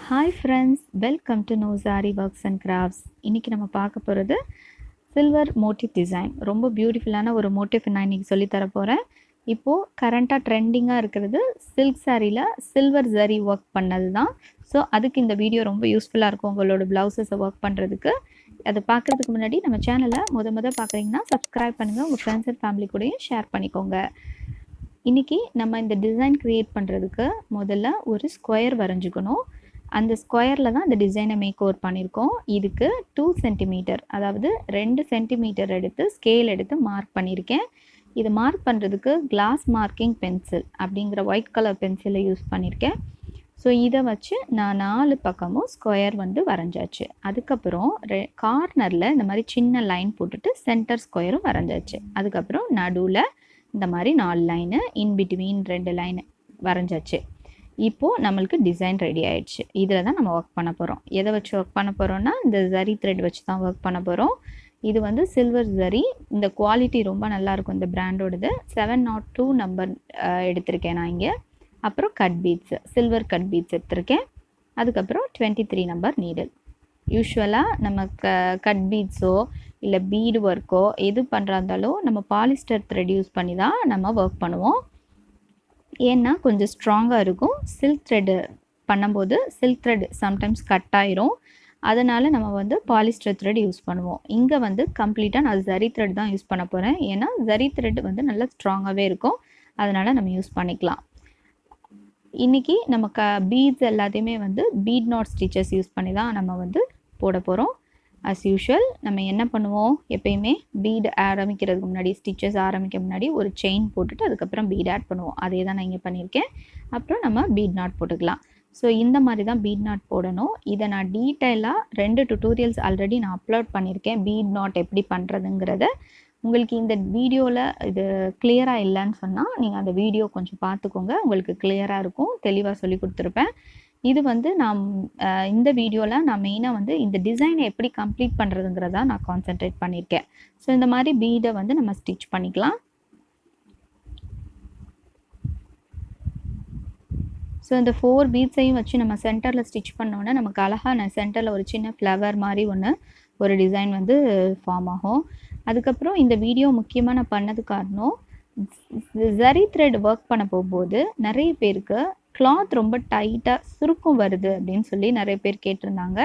Hi friends, welcome to நோசாரி works and crafts. இன்றைக்கி நம்ம பார்க்க போகிறது சில்வர் மோட்டிவ் டிசைன். ரொம்ப பியூட்டிஃபுல்லான ஒரு மோட்டிவ் நான் இன்றைக்கி சொல்லித்தர போகிறேன். இப்போது கரண்ட்டாக ட்ரெண்டிங்காக இருக்கிறது சில்க் சாரியில் சில்வர் ஜரி ஒர்க் பண்ணது தான். ஸோ அதுக்கு இந்த வீடியோ ரொம்ப யூஸ்ஃபுல்லாக இருக்கும் உங்களோட ப்ளவுஸஸை ஒர்க் பண்ணுறதுக்கு. அது பார்க்குறதுக்கு முன்னாடி நம்ம சேனலை முத பார்க்குறீங்கன்னா சப்ஸ்கிரைப் பண்ணுங்கள், உங்கள் ஃப்ரெண்ட்ஸ் அண்ட் ஃபேமிலி கூடயும் ஷேர் பண்ணிக்கோங்க. இன்றைக்கி நம்ம இந்த டிசைன் க்ரியேட் பண்ணுறதுக்கு முதல்ல ஒரு ஸ்கொயர் வரைஞ்சிக்கணும். அந்த ஸ்கொயரில் தான் இந்த டிசைனை மேக் ஓவர் பண்ணியிருக்கோம். இதுக்கு 2 சென்டிமீட்டர், அதாவது 2 சென்டிமீட்டர் எடுத்து ஸ்கேல் எடுத்து மார்க் பண்ணியிருக்கேன். இது மார்க் பண்ணுறதுக்கு கிளாஸ் மார்க்கிங் பென்சில் அப்படிங்கிற ஒயிட் கலர் பென்சிலை யூஸ் பண்ணியிருக்கேன். ஸோ இதை வச்சு நான் 4 பக்கமும் ஸ்கொயர் வரைஞ்சாச்சு. அதுக்கப்புறம் கார்னரில் இந்த மாதிரி சின்ன லைன் போட்டுட்டு சென்டர் ஸ்கொயரும் வரைஞ்சாச்சு. அதுக்கப்புறம் நடுவில் இந்த மாதிரி 4 லைனு, இன்பிட்வீன் 2 லைனு வரைஞ்சாச்சு. இப்போது நம்மளுக்கு டிசைன் ரெடி ஆகிடுச்சு. இதில் தான் நம்ம ஒர்க் பண்ண போகிறோம். எதை வச்சு ஒர்க் பண்ண போகிறோன்னா இந்த ஜரி த்ரெட் வச்சு தான் ஒர்க் பண்ண போகிறோம். இது சில்வர் ஜரி. இந்த குவாலிட்டி ரொம்ப நல்லாயிருக்கும் இந்த பிராண்டோடது. 702 நம்பர் எடுத்திருக்கேன் நான் இங்கே. அப்புறம் cut beads, silver cut beads எடுத்திருக்கேன். அதுக்கப்புறம் 23 நம்பர் நீடில். யூஸ்வலாக நம்ம கட் பீட்ஸோ இல்லை பீடு ஒர்க்கோ எது பண்ணுறா இருந்தாலும் நம்ம பாலிஸ்டர் த்ரெட் யூஸ் பண்ணி தான் நம்ம ஒர்க் பண்ணுவோம். ஏன்னா கொஞ்சம் ஸ்ட்ராங்காக இருக்கும். சில்க் த்ரெட்டு பண்ணும்போது சில்க் த்ரெட் சம்டைம்ஸ் கட் ஆயிரும். அதனால் நம்ம பாலிஸ்டர் த்ரெட் யூஸ் பண்ணுவோம். இங்கே கம்ப்ளீட்டாக நான் ஜரி த்ரெட் தான் யூஸ் பண்ண போகிறேன். ஏன்னா ஜரி த்ரெட் நல்லா ஸ்ட்ராங்காகவே இருக்கும். அதனால் நம்ம யூஸ் பண்ணிக்கலாம். இன்றைக்கி நம்ம பீட்ஸ் எல்லாத்தையுமே பீட் நாட் ஸ்டிச்சஸ் யூஸ் பண்ணி தான் நம்ம போட போகிறோம். அஸ் யூஷுவல் நம்ம என்ன பண்ணுவோம், எப்பயுமே பீடு ஆரம்பிக்கிறதுக்கு முன்னாடி, ஸ்டிச்சஸ் ஆரம்பிக்க முன்னாடி ஒரு செயின் போட்டுட்டு அதுக்கப்புறம் பீட் ஆட் பண்ணுவோம். அதே தான் நான் இங்கே பண்ணியிருக்கேன். அப்புறம் நம்ம பீட் நாட் போட்டுக்கலாம். ஸோ இந்த மாதிரி தான் பீட் நாட் போடணும். இதை நான் டீட்டெயிலாக 2 டுட்டோரியல்ஸ் ஆல்ரெடி நான் அப்லோட் பண்ணியிருக்கேன். பீட் நாட் எப்படி பண்ணுறதுங்கிறத. உங்களுக்கு இந்த வீடியோவில் இது கிளியராக இல்லைன்னு சொன்னால் நீங்கள் அந்த வீடியோ கொஞ்சம் பார்த்துக்கோங்க. உங்களுக்கு கிளியராக இருக்கும், தெளிவாக சொல்லி கொடுத்துருப்பேன். இது நான் இந்த வீடியோவில் நான் மெயினாக இந்த டிசைனை எப்படி கம்ப்ளீட் பண்ணுறதுங்கிறதா நான் கான்சென்ட்ரேட் பண்ணியிருக்கேன். ஸோ இந்த மாதிரி பீடை நம்ம ஸ்டிச் பண்ணிக்கலாம். ஸோ இந்த 4 பீட்ஸையும் வச்சு நம்ம சென்டரில் ஸ்டிச் பண்ணோன்னே நமக்கு அழகாக சென்டரில் ஒரு சின்ன ஃப்ளவர் மாதிரி ஒரு டிசைன் ஃபார்ம் ஆகும். அதுக்கப்புறம் இந்த வீடியோ முக்கியமாக நான் பண்ணது காரணம், ஜரி த்ரெட் ஒர்க் பண்ண போகும்போது நிறைய பேருக்கு கிளாத் ரொம்ப டைட்டாக சுருக்கம் வருது அப்படின்னு சொல்லி நிறைய பேர் கேட்டிருந்தாங்க.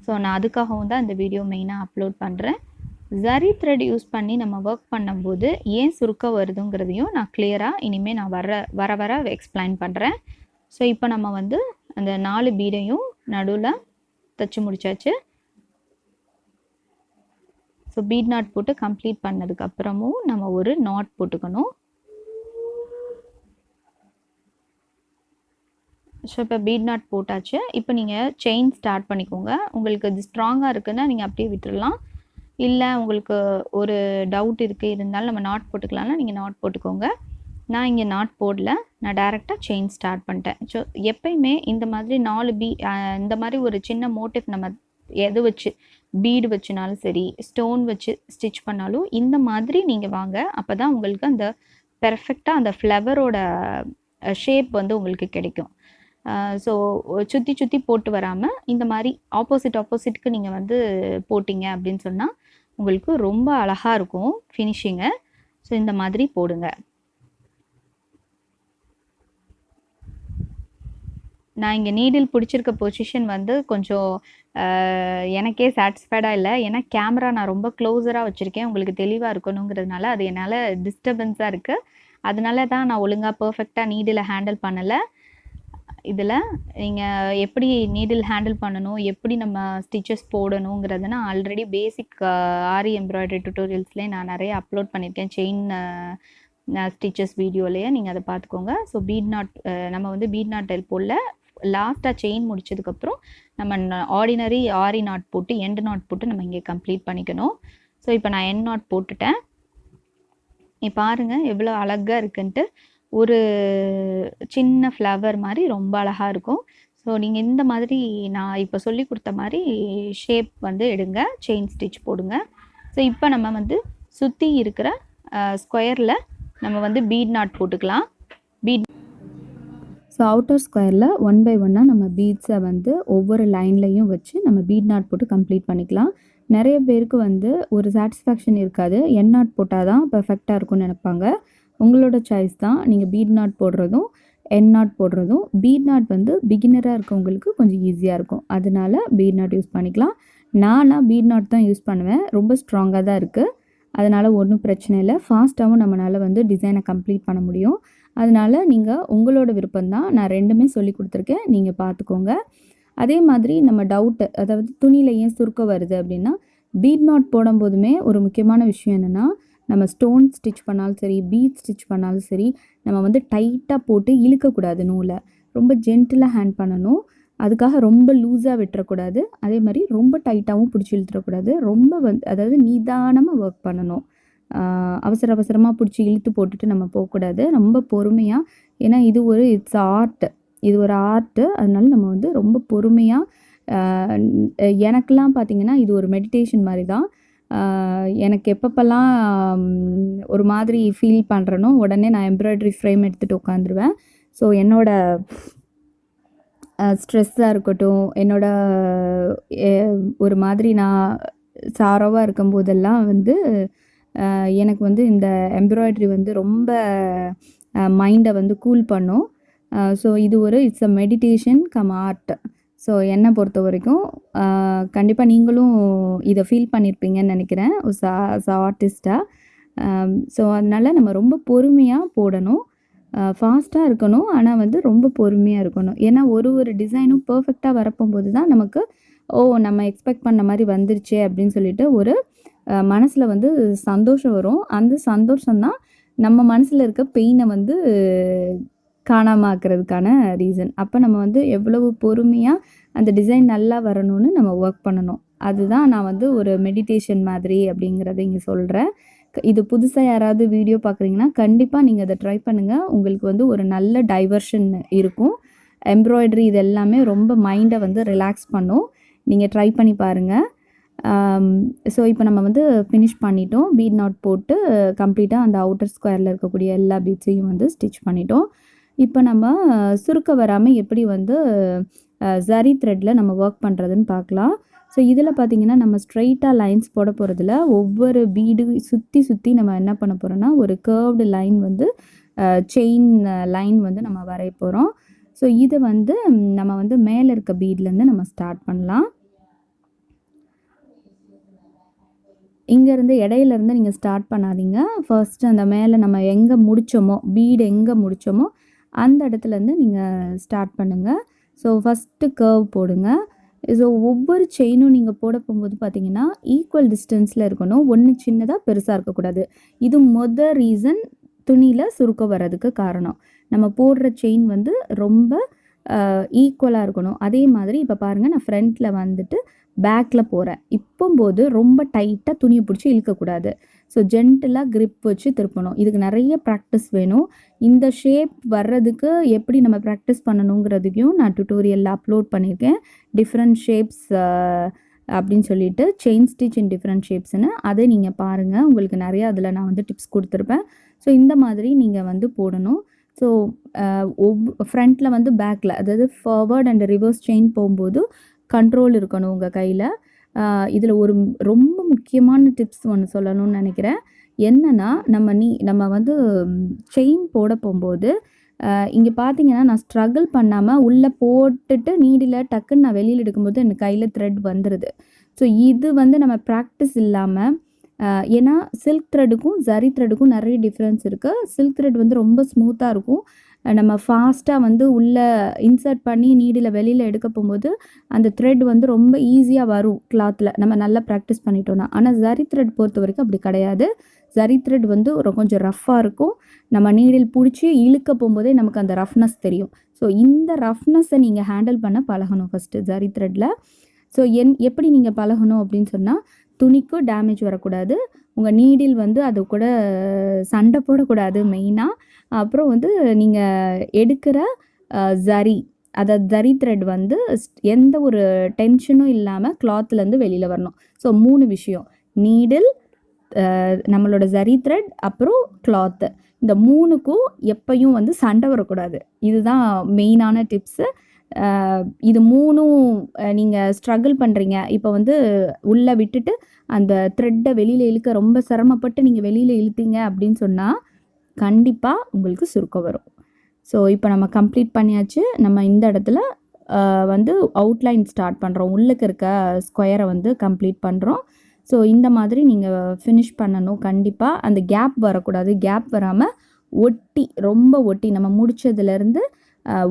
ஸோ நான் அதுக்காகவும் தான் இந்த வீடியோ மெயினாக அப்லோட் பண்ணுறேன். ஜரி த்ரெட் யூஸ் பண்ணி நம்ம ஒர்க் பண்ணும்போது ஏன் சுருக்கம் வருதுங்கிறதையும் நான் கிளியராக இனிமேல் நான் வர எக்ஸ்பிளைன் பண்ணுறேன். ஸோ இப்போ நம்ம அந்த 4 பீடையும் நடுவில் தைச்சி முடிச்சாச்சு. ஸோ பீட் நாட் போட்டு கம்ப்ளீட் பண்ணதுக்கப்புறமும் நம்ம ஒரு நாட் போட்டுக்கணும். ஸோ இப்போ பீட் நாட் போட்டாச்சு. இப்போ நீங்கள் செயின் ஸ்டார்ட் பண்ணிக்கோங்க. உங்களுக்கு இது ஸ்ட்ராங்காக இருக்குன்னா நீங்கள் அப்படியே விட்டுடலாம். இல்லை உங்களுக்கு ஒரு டவுட் இருக்குது, இருந்தாலும் நம்ம நாட் போட்டுக்கலாம்னா நீங்கள் நாட் போட்டுக்கோங்க. நான் இங்கே நாட் போடல, நான் டைரெக்டாக செயின் ஸ்டார்ட் பண்ணிட்டேன். ஸோ எப்பயுமே இந்த மாதிரி 4 இந்த மாதிரி ஒரு சின்ன மோட்டிவ் நம்ம எது வச்சு பீடு வச்சுனாலும் சரி, ஸ்டோன் வச்சு ஸ்டிச் பண்ணாலும் இந்த மாதிரி நீங்கள் வாங்க. அப்போ தான் உங்களுக்கு அந்த பெர்ஃபெக்டாக அந்த ஃப்ளவரோட ஷேப் உங்களுக்கு கிடைக்கும். ஸோ சுற்றி போட்டு வராமல் இந்த மாதிரி ஆப்போசிட்டுக்கு நீங்கள் போட்டிங்க அப்படின்னு சொன்னால் உங்களுக்கு ரொம்ப அழகாக இருக்கும் ஃபினிஷிங்கு. ஸோ இந்த மாதிரி போடுங்க. நான் இங்கே நீடில் பிடிச்சிருக்க பொசிஷன் கொஞ்சம் எனக்கே சாட்டிஸ்ஃபைடாக இல்லை. ஏன்னா கேமரா நான் ரொம்ப க்ளோஸராக வச்சுருக்கேன், உங்களுக்கு தெளிவாக இருக்கணுங்கிறதுனால அது என்னால் டிஸ்டர்பன்ஸாக இருக்குது. அதனால தான் நான் ஒழுங்காக பர்ஃபெக்டாக நீடில் ஹேண்டில் பண்ணலை. இதில் நீங்கள் எப்படி நீடில் ஹேண்டில் பண்ணணும், எப்படி நம்ம ஸ்டிச்சஸ் போடணுங்கிறத நான் ஆல்ரெடி பேசிக் ஆரி எம்ப்ராய்டரி டுட்டோரியல்ஸ்லேயே நான் நிறைய அப்லோட் பண்ணியிருக்கேன். செயின் ஸ்டிச்சஸ் வீடியோலேயே நீங்கள் அதை பார்த்துக்கோங்க. ஸோ பீட் நாட் நம்ம பீட் நாட் போடல. லாஸ்ட்டாக செயின் முடிச்சதுக்கப்புறம் நம்ம ஆர்டினரி ஆரி நாட் போட்டு எண்ட் நாட் போட்டு நம்ம இங்கே கம்ப்ளீட் பண்ணிக்கணும். ஸோ இப்போ நான் எண்ட் நாட் போட்டுட்டேன். பாருங்கள் எவ்வளோ அழகாக இருக்குன்ட்டு. ஒரு சின்ன ஃப்ளவர் மாதிரி ரொம்ப அழகாக இருக்கும். ஸோ நீங்கள் இந்த மாதிரி நான் இப்போ சொல்லி கொடுத்த மாதிரி ஷேப் எடுங்க, செயின் ஸ்டிச் போடுங்க. ஸோ இப்போ நம்ம சுற்றி இருக்கிற ஸ்கொயரில் நம்ம பீட் நாட் போட்டுக்கலாம். பீட் ஸோ அவுட்டர் ஸ்கொயரில் 1 பை 1 நம்ம பீட்ஸை வந்து ஒவ்வொரு லைன்லையும் வச்சு நம்ம பீட் நாட் போட்டு கம்ப்ளீட் பண்ணிக்கலாம். நிறைய பேருக்கு வந்து ஒரு சாட்டிஸ்ஃபேக்ஷன் இருக்காது, என் நாட் போட்டால் தான் பெர்ஃபெக்டாக இருக்கும்னு நினைப்பாங்க. உங்களோட சாய்ஸ் தான், நீங்கள் பீட் நாட் போடுறதும் என் நாட் போடுறதும். பீட் நாட் வந்து பிகினராக இருக்கவங்களுக்கு கொஞ்சம் ஈஸியாக இருக்கும், அதனால பீட் நாட் யூஸ் பண்ணிக்கலாம். நானாக பீட் நாட் தான் யூஸ் பண்ணுவேன், ரொம்ப ஸ்ட்ராங்காக தான் இருக்குது, அதனால் ஒன்றும் பிரச்சனை இல்லை. ஃபாஸ்ட்டாகவும் நம்மளால் வந்து டிசைனை கம்ப்ளீட் பண்ண முடியும். அதனால் நீங்கள் உங்களோட விருப்பம் தான், நான் ரெண்டுமே சொல்லி கொடுத்துருக்கேன், நீங்கள் பார்த்துக்கோங்க. அதே மாதிரி நம்ம டவுட்டு, அதாவது துணியில் ஏன் சுருக்கம் வருது அப்படின்னா, பீட் நாட் போடும்போதுமே ஒரு முக்கியமான விஷயம் என்னென்னா, நம்ம ஸ்டோன் ஸ்டிச் பண்ணாலும் சரி, பீட் ஸ்டிச் பண்ணாலும் சரி, நம்ம வந்து டைட்டாக போட்டு இழுக்கக்கூடாது நூலை, ரொம்ப ஜென்டிலாக ஹேண்ட் பண்ணணும். அதுக்காக ரொம்ப லூஸாக விட்டுறக்கூடாது, அதே மாதிரி ரொம்ப டைட்டாகவும் பிடிச்சி இழுத்துடக்கூடாது. ரொம்ப அதாவது நிதானமாக ஒர்க் பண்ணணும். அவசர அவசரமாக பிடிச்சி இழுத்து போட்டுட்டு நம்ம போகக்கூடாது, ரொம்ப பொறுமையாக. ஏன்னா இது ஒரு ஆர்ட், இது ஒரு ஆர்ட்டு, அதனால நம்ம வந்து ரொம்ப பொறுமையாக. எனக்கெல்லாம் பார்த்திங்கன்னா இது ஒரு மெடிடேஷன் மாதிரி தான். எனக்கு எப்பப்பெல்லாம் ஒரு மாதிரி ஃபீல் பண்ணுறனோ உடனே நான் எம்ப்ராய்டரி ஃப்ரேம் எடுத்துகிட்டு உட்காந்துருவேன். ஸோ என்னோடய ஸ்ட்ரெஸ்ஸாக இருக்கட்டும், என்னோட ஒரு மாதிரி நான் சாரோவாக இருக்கும்போதெல்லாம் வந்து எனக்கு வந்து இந்த எம்ப்ராய்டரி வந்து ரொம்ப மைண்டை வந்து கூல் பண்ணும். ஸோ இது ஒரு it's a meditation come art. So என்னை பொறுத்த வரைக்கும் கண்டிப்பாக நீங்களும் இதை ஃபீல் பண்ணியிருப்பீங்கன்னு நினைக்கிறேன், ஆர்டிஸ்ட்டாக. ஸோ அதனால் நம்ம ரொம்ப பொறுமையாக போடணும், ஃபாஸ்ட்டாக இருக்கணும், ஆனால் வந்து ரொம்ப பொறுமையாக இருக்கணும். ஏன்னா ஒரு டிசைனும் பர்ஃபெக்டாக வரப்போகும்போது தான் நமக்கு நம்ம எக்ஸ்பெக்ட் பண்ண மாதிரி வந்துருச்சே அப்படின்னு சொல்லிட்டு ஒரு மனசில் வந்து சந்தோஷம் வரும். அந்த சந்தோஷம்தான் நம்ம மனசில் இருக்க பெயினை வந்து காணாமல் ஆக்கிறதுக்கான ரீசன். அப்போ நம்ம வந்து எவ்வளவு பொறுமையாக அந்த டிசைன் நல்லா வரணும்னு நம்ம ஒர்க் பண்ணணும். அதுதான் நான் வந்து ஒரு மெடிடேஷன் மாதிரி அப்படிங்கிறத இங்கே சொல்கிறேன். இது புதுசாக யாராவது வீடியோ பார்க்குறீங்கன்னா கண்டிப்பாக நீங்கள் அதை ட்ரை பண்ணுங்கள், உங்களுக்கு வந்து ஒரு நல்ல டைவர்ஷன் இருக்கும். எம்ப்ராய்டரி இது எல்லாமே ரொம்ப மைண்டை வந்து ரிலாக்ஸ் பண்ணும், நீங்கள் ட்ரை பண்ணி பாருங்கள். ஸோ இப்போ நம்ம வந்து ஃபினிஷ் பண்ணிட்டோம், பீட் நாட் போட்டு கம்ப்ளீட்டாக அந்த அவுட்டர் ஸ்கொயரில் இருக்கக்கூடிய எல்லா பீட்ஸையும் வந்து ஸ்டிச் பண்ணிட்டோம். இப்போ நம்ம சுருக்க வராமல் எப்படி வந்து ஜரி த்ரெட்டில் நம்ம ஒர்க் பண்ணுறதுன்னு பார்க்கலாம். ஸோ இதில் பார்த்திங்கன்னா நம்ம ஸ்ட்ரெயிட்டாக லைன்ஸ் போட போகிறதுல ஒவ்வொரு பீடு சுற்றி நம்ம என்ன பண்ண போகிறோன்னா ஒரு கர்வ்டு லைன் வந்து செயின் லைன் வந்து நம்ம வரைய போகிறோம். ஸோ இதை வந்து நம்ம வந்து மேலே இருக்க பீட்லேருந்து நம்ம ஸ்டார்ட் பண்ணலாம். இங்கேருந்து இடையிலேருந்து நீங்கள் ஸ்டார்ட் பண்ணாதீங்க, ஃபர்ஸ்ட்டு அந்த மேலே நம்ம எங்கே முடித்தோமோ, பீடு எங்கே முடித்தோமோ அந்த இடத்துலேருந்து நீங்கள் ஸ்டார்ட் பண்ணுங்கள். ஸோ ஃபஸ்ட்டு கர்வ் போடுங்க. ஸோ ஒவ்வொரு செயினும் நீங்கள் போட போகும்போது பார்த்தீங்கன்னா ஈக்குவல் டிஸ்டன்ஸில் இருக்கணும், ஒன்று சின்னதாக பெருசாக இருக்கக்கூடாது. இது ரீசன் துணியில் சுருக்கம் வர்றதுக்கு காரணம். நம்ம போடுற செயின் வந்து ரொம்ப ஈக்குவலாக இருக்கணும். அதே மாதிரி இப்போ பாருங்கள், நான் ஃப்ரண்ட்டில் வந்துட்டு பேக்கில் போகிறேன். இப்போம்போது ரொம்ப டைட்டாக துணியை பிடிச்சி இழுக்கக்கூடாது, ஸோ ஜென்டிலாக க்ரிப் வச்சு திருப்பணும். இதுக்கு நிறைய ப்ராக்டிஸ் வேணும். இந்த ஷேப் வர்றதுக்கு எப்படி நம்ம ப்ராக்டிஸ் பண்ணணுங்கிறதுக்கும் நான் டுட்டோரியலில் அப்லோட் பண்ணியிருக்கேன், டிஃப்ரெண்ட் ஷேப்ஸ் அப்படின்னு சொல்லிட்டு, செயின் ஸ்டிச் இன் டிஃப்ரெண்ட் ஷேப்ஸ்னு. அதை நீங்கள் பாருங்கள், உங்களுக்கு நிறையா அதில் நான் வந்து டிப்ஸ் கொடுத்துருப்பேன். ஸோ இந்த மாதிரி நீங்கள் வந்து போடணும். ஸோ ஃப்ரண்ட்டில் வந்து பேக்கில், அதாவது ஃபார்வர்ட் அண்ட் ரிவர்ஸ் செயின் போகும்போது கண்ட்ரோல் இருக்கணும் உங்கள் கையில். இதில் ஒரு ரொம்ப முக்கியமான டிப்ஸ் ஒன்று சொல்லணும்னு நினைக்கிறேன். என்னென்னா, நம்ம வந்து செயின் போட போகும்போது இங்கே பார்த்தீங்கன்னா நான் ஸ்ட்ரகிள் பண்ணாமல் உள்ளே போட்டுட்டு நீடில் டக்குன்னு நான் வெளியில் எடுக்கும்போது எனக்கு கையில் த்ரெட் வந்துடுது. ஸோ இது வந்து நம்ம ப்ராக்டிஸ் இல்லாமல், ஏன்னா சில்க் த்ரெட்டுக்கும் ஜரி த்ரெட்டுக்கும் நிறைய டிஃப்ரென்ஸ் இருக்குது. சில்க் த்ரெட் வந்து ரொம்ப ஸ்மூத்தாக இருக்கும், நம்ம ஃபாஸ்ட்டாக வந்து உள்ளே இன்சர்ட் பண்ணி நீடில் வெளியில் எடுக்க போகும்போது அந்த த்ரெட் வந்து ரொம்ப ஈஸியாக வரும் கிளாத்தில், நம்ம நல்லா ப்ராக்டிஸ் பண்ணிட்டோன்னா. ஆனால் ஜரி த்ரெட் பொறுத்த வரைக்கும் அப்படி கிடையாது. ஜரி த்ரெட் வந்து கொஞ்சம் ரஃப்பாக இருக்கும், நம்ம நீடில் பிடிச்சி இழுக்க போகும்போதே நமக்கு அந்த ரஃப்னஸ் தெரியும். ஸோ இந்த ரஃப்னஸை நீங்கள் ஹேண்டில் பண்ண பழகணும் ஃபஸ்ட்டு ஜரி த்ரெட்டில். ஸோ எப்படி நீங்கள் பழகணும் அப்படின்னு சொன்னால், துணிக்கும் டேமேஜ் வரக்கூடாது, உங்கள் நீடில் வந்து அது கூட சண்டை போடக்கூடாது மெயினாக. அப்புறம் வந்து நீங்கள் எடுக்கிற ஜரி, அதாவது ஜரி த்ரெட் வந்து எந்த ஒரு டென்ஷனும் இல்லாமல் கிளாத்லேருந்து வெளியில் வரணும். ஸோ 3 விஷயம்: நீடில், நம்மளோட ஜரி த்ரெட், அப்புறம் கிளாத்து. இந்த 3க்கும் எப்பயும் வந்து சண்டை வரக்கூடாது. இதுதான் மெயினான டிப்ஸு. இது 3ம் நீங்கள் ஸ்ட்ரகிள் பண்ணுறீங்க. இப்போ வந்து உள்ளே விட்டுட்டு அந்த த்ரெட்டை வெளியில் இழுக்க ரொம்ப சிரமப்பட்டு நீங்கள் வெளியில் இழுத்தீங்க அப்படின்னு சொன்னால் கண்டிப்பாக உங்களுக்கு சுருக்கம் வரும். ஸோ இப்போ நம்ம கம்ப்ளீட் பண்ணியாச்சு. நம்ம இந்த இடத்துல வந்து அவுட்லைன் ஸ்டார்ட் பண்ணுறோம். உள்ளுக்கு இருக்க ஸ்கொயரை வந்து கம்ப்ளீட் பண்ணுறோம். ஸோ இந்த மாதிரி நீங்கள் ஃபினிஷ் பண்ணணும். கண்டிப்பாக அந்த கேப் வரக்கூடாது. கேப் வராமல் ஒட்டி ரொம்ப ஒட்டி நம்ம முடிச்சதுலேருந்து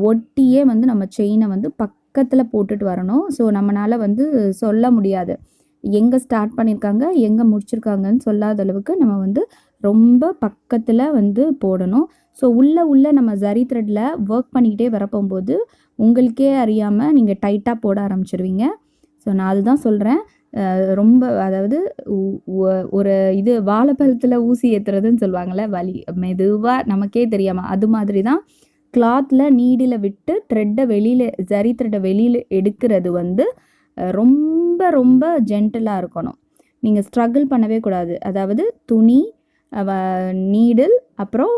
ஒட்டியே வந்து நம்ம செயினை வந்து பக்கத்தில் போட்டுட்டு வரணும். ஸோ நம்மளால் வந்து சொல்ல முடியாது எங்கே ஸ்டார்ட் பண்ணியிருக்காங்க எங்கே முடிச்சிருக்காங்கன்னு சொல்லாத அளவுக்கு நம்ம வந்து ரொம்ப பக்கத்தில் வந்து போடணும். ஸோ உள்ளே நம்ம ஜரி த்ரெட்டில் ஒர்க் பண்ணிக்கிட்டே வரப்போகும்போது உங்களுக்கே அறியாமல் நீங்கள் டைட்டாக போட ஆரம்பிச்சிருவீங்க. ஸோ நான் அதுதான் சொல்கிறேன். ரொம்ப அதாவது ஒரு இது வாழைப்பழத்தில் ஊசி ஏற்றுறதுன்னு சொல்லுவாங்கள்ல, வலி மெதுவாக நமக்கே தெரியாமல் அது மாதிரி தான் கிளாத்தில் நீடில் விட்டு த்ரெட்டை வெளியில் ஜரி த்ரெட்டை வெளியில் எடுக்கிறது வந்து ரொம்ப ரொம்ப ஜென்டிலாக இருக்கணும். நீங்கள் ஸ்ட்ரகிள் பண்ணவே கூடாது. அதாவது துணி, நீடில், அப்புறம்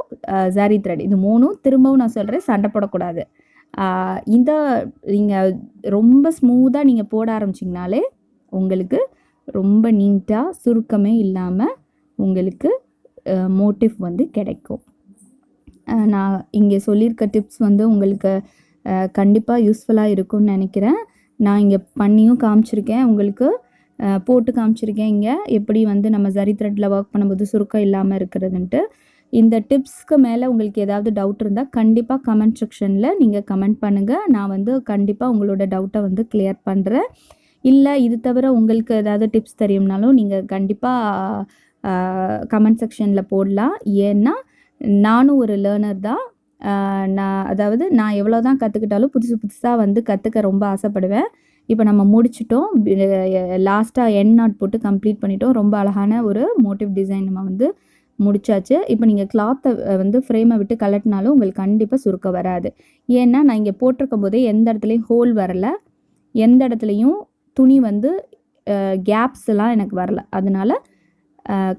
ஜரி த்ரெட் இது 3ம் திரும்பவும் நான் சொல்கிறேன் சண்டை போடக்கூடாது. இந்த நீங்கள் ரொம்ப ஸ்மூத்தாக நீங்கள் போட ஆரம்பிச்சிங்கனாலே உங்களுக்கு ரொம்ப நீட்டாக சுருக்கமே இல்லாமல் உங்களுக்கு மோட்டிவ் வந்து கிடைக்கும். நான் இங்கே சொல்லியிருக்க டிப்ஸ் வந்து உங்களுக்கு கண்டிப்பாக யூஸ்ஃபுல்லாக இருக்கும்னு நினைக்கிறேன். நான் இங்கே பண்ணியும் காமிச்சிருக்கேன், உங்களுக்கு போட்டு காமிச்சிருக்கேன் இங்கே எப்படி வந்து நம்ம ஜரி த்ரெட்டில் ஒர்க் பண்ணும்போது சுருக்கம் இல்லாமல் இருக்கிறதுன்ட்டு. இந்த டிப்ஸ்க்கு மேலே உங்களுக்கு ஏதாவது டவுட் இருந்தால் கண்டிப்பாக கமெண்ட் செக்ஷனில் நீங்கள் கமெண்ட் பண்ணுங்கள். நான் வந்து கண்டிப்பாக உங்களோட டவுட்டை வந்து கிளியர் பண்ணுறேன். இல்லை இது தவிர உங்களுக்கு ஏதாவது டிப்ஸ் தெரியும்னாலும் நீங்கள் கண்டிப்பாக கமெண்ட் செக்ஷனில் போடலாம். ஏன்னா நானும் ஒரு லேர்னர் தான். நான் எவ்வளோ தான் கற்றுக்கிட்டாலும் புதுசாக வந்து கற்றுக்க ரொம்ப ஆசைப்படுவேன். இப்போ நம்ம முடிச்சிட்டோம். லாஸ்ட்டாக எண்ட் நாட் போட்டு கம்ப்ளீட் பண்ணிட்டோம். ரொம்ப அழகான ஒரு மோட்டிவ் டிசைன் நம்ம வந்து முடிச்சாச்சு. இப்போ நீங்கள் கிளாத்தை வந்து ஃப்ரேமை விட்டு கலட்டினாலும் உங்களுக்கு கண்டிப்பாக சுருக்கம் வராது. ஏன்னா நான் இங்கே போட்டிருக்கும் போதே எந்த இடத்துலையும் ஹோல் வரலை, எந்த இடத்துலையும் துணி வந்து கேப்ஸ்லாம் எனக்கு வரல. அதனால்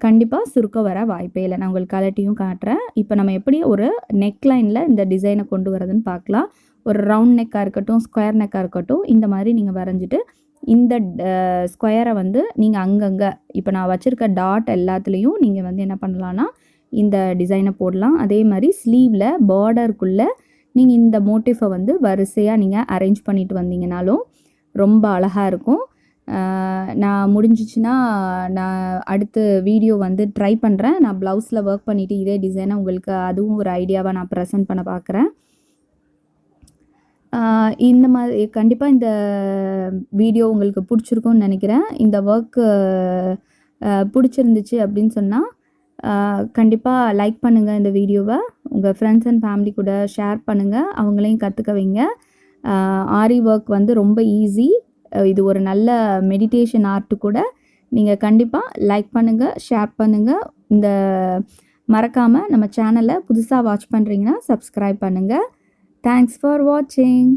கண்டிப்பாக சுருக்கம் வர வாய்ப்பே இல்லை. நான் உங்களுக்கு கலட்டியும் காட்டுறேன். இப்போ நம்ம எப்படி ஒரு நெக்லைனில் இந்த டிசைனை கொண்டு வரதுன்னு பார்க்கலாம். ஒரு ரவுண்ட் நெக்காக இருக்கட்டும், ஸ்கொயர் நெக்காக இருக்கட்டும், இந்த மாதிரி நீங்கள் வரைஞ்சிட்டு இந்த ஸ்கொயரை வந்து நீங்கள் அங்கங்கே இப்போ நான் வச்சுருக்க டாட் எல்லாத்துலேயும் நீங்கள் வந்து என்ன பண்ணலான்னா இந்த டிசைனை போடலாம். அதே மாதிரி ஸ்லீவில் பார்டருக்குள்ளே நீங்கள் இந்த மோட்டிஃபை வந்து வரிசையாக நீங்கள் அரேஞ்ச் பண்ணிட்டு வந்தீங்கனாலும் ரொம்ப அழகாக இருக்கும். நான் முடிஞ்சிச்சுன்னா நான் அடுத்த வீடியோ வந்து ட்ரை பண்ணுறேன். நான் ப்ளவுஸில் ஒர்க் பண்ணிவிட்டு இதே டிசைனை உங்களுக்கு அதுவும் ஒரு ஐடியாவாக நான் ப்ரெசென்ட் பண்ண பார்க்குறேன். இந்த மாதிரி கண்டிப்பாக இந்த வீடியோ உங்களுக்கு பிடிச்சிருக்கும்னு நினைக்கிறேன். இந்த ஒர்க்கு பிடிச்சிருந்துச்சு அப்படின்னு சொன்னால் கண்டிப்பாக லைக் பண்ணுங்கள். இந்த வீடியோவை உங்கள் ஃப்ரெண்ட்ஸ் அண்ட் ஃபேமிலி கூட ஷேர் பண்ணுங்கள். அவங்களையும் கற்றுக்க வைங்க. ஆரி ஒர்க் வந்து ரொம்ப ஈஸி. இது ஒரு நல்ல மெடிடேஷன் ஆர்ட்டு கூட. நீங்கள் கண்டிப்பாக லைக் பண்ணுங்கள், ஷேர் பண்ணுங்கள். இந்த மறக்காமல் நம்ம சேனலை புதுசாக வாட்ச் பண்ணுறீங்கன்னா சப்ஸ்கிரைப் பண்ணுங்கள். தேங்க்ஸ் ஃபார் வாட்சிங்.